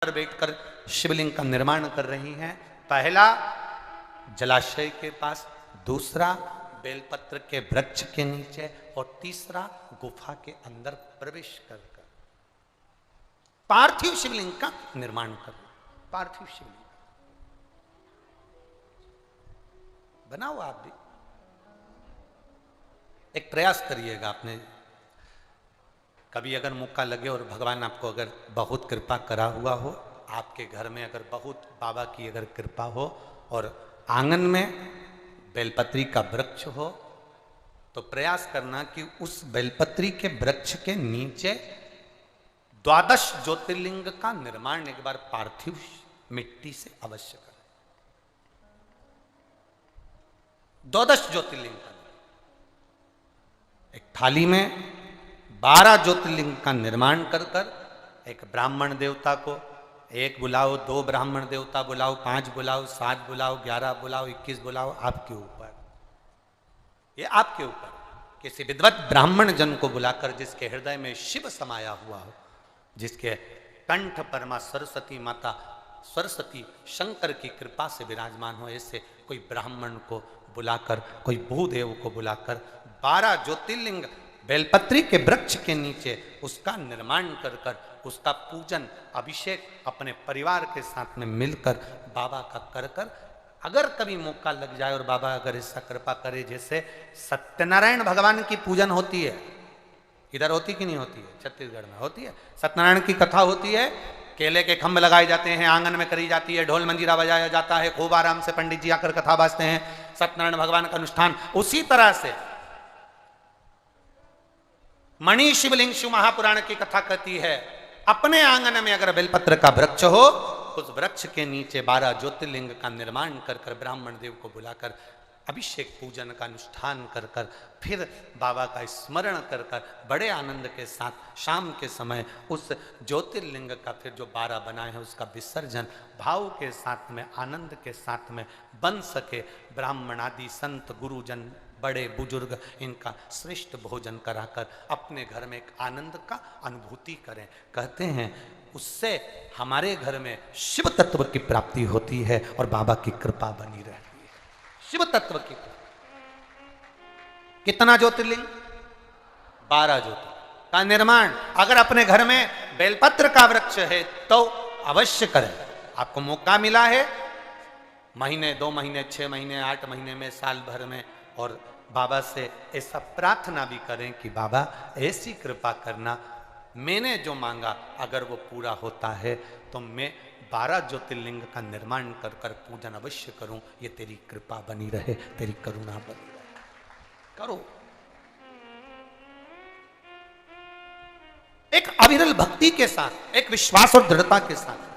पर बैठकर शिवलिंग का निर्माण कर रही हैं। पहला जलाशय के पास, दूसरा बेलपत्र के वृक्ष के नीचे और तीसरा गुफा के अंदर प्रवेश कर पार्थिव शिवलिंग का निर्माण कर। पार्थिव शिवलिंग बनाओ, आप भी एक प्रयास करिएगा। आपने कभी अगर मौका लगे और भगवान आपको अगर बहुत कृपा करा हुआ हो, आपके घर में अगर बहुत बाबा की अगर कृपा हो और आंगन में बेलपत्री का वृक्ष हो, तो प्रयास करना कि उस बेलपत्री के वृक्ष के नीचे 12 ज्योतिर्लिंग का निर्माण एक बार पार्थिव मिट्टी से अवश्य करें। 12 ज्योतिर्लिंग का एक थाली में 12 ज्योतिर्लिंग का निर्माण कर एक ब्राह्मण देवता को, एक बुलाओ, 2 ब्राह्मण देवता बुलाओ, 5 बुलाओ, 7 बुलाओ, 11 बुलाओ, 21 बुलाओ, आपके ऊपर, ये आपके ऊपर। किसी विद्वत ब्राह्मण जन को बुलाकर जिसके हृदय में शिव समाया हुआ हो, जिसके कंठ पर मां सरस्वती माता, सरस्वती शंकर की कृपा से विराजमान हो, ऐसे कोई ब्राह्मण को बुलाकर, कोई भूदेव को बुलाकर 12 ज्योतिर्लिंग बेलपत्री के वृक्ष के नीचे उसका निर्माण कर उसका पूजन अभिषेक अपने परिवार के साथ में मिलकर बाबा का कर अगर कभी मौका लग जाए और बाबा अगर ऐसा कृपा करे, जैसे सत्यनारायण भगवान की पूजन होती है, इधर होती कि नहीं होती है, छत्तीसगढ़ में होती है, सत्यनारायण की कथा होती है, केले के खंभ लगाए जाते हैं, आंगन में करी जाती है, ढोल मंजीरा बजाया जाता है, खूब आराम से पंडित जी आकर कथा बाजते हैं, सत्यनारायण भगवान का अनुष्ठान। उसी तरह से मणि शिवलिंग शिव महापुराण की कथा कहती है, अपने आंगन में अगर बेलपत्र का वृक्ष हो, उस वृक्ष के नीचे 12 ज्योतिर्लिंग का निर्माण कर ब्राह्मण देव को बुलाकर अभिषेक पूजन का अनुष्ठान कर फिर बाबा का स्मरण कर बड़े आनंद के साथ शाम के समय उस ज्योतिर्लिंग का फिर जो 12 बनाए हैं उसका विसर्जन भाव के साथ में, आनंद के साथ में बन सके। ब्राह्मण आदि संत गुरुजन बड़े बुजुर्ग इनका श्रेष्ठ भोजन कराकर अपने घर में एक आनंद का अनुभूति करें। कहते हैं उससे हमारे घर में शिव तत्व की प्राप्ति होती है और बाबा की कृपा बनी रहती है। शिव तत्व की कितना ज्योतिर्लिंग? 12 ज्योतिर्लिंग का निर्माण अगर अपने घर में बेलपत्र का वृक्ष है तो अवश्य करें। आपको मौका मिला है महीने, 2 महीने, 6 महीने, 8 महीने में, साल भर में, और बाबा से ऐसा प्रार्थना भी करें कि बाबा ऐसी कृपा करना, मैंने जो मांगा अगर वो पूरा होता है तो मैं 12 ज्योतिर्लिंग का निर्माण कर पूजन अवश्य करूं। ये तेरी कृपा बनी रहे, तेरी करुणा बनी रहे। करो एक अविरल भक्ति के साथ, एक विश्वास और दृढ़ता के साथ।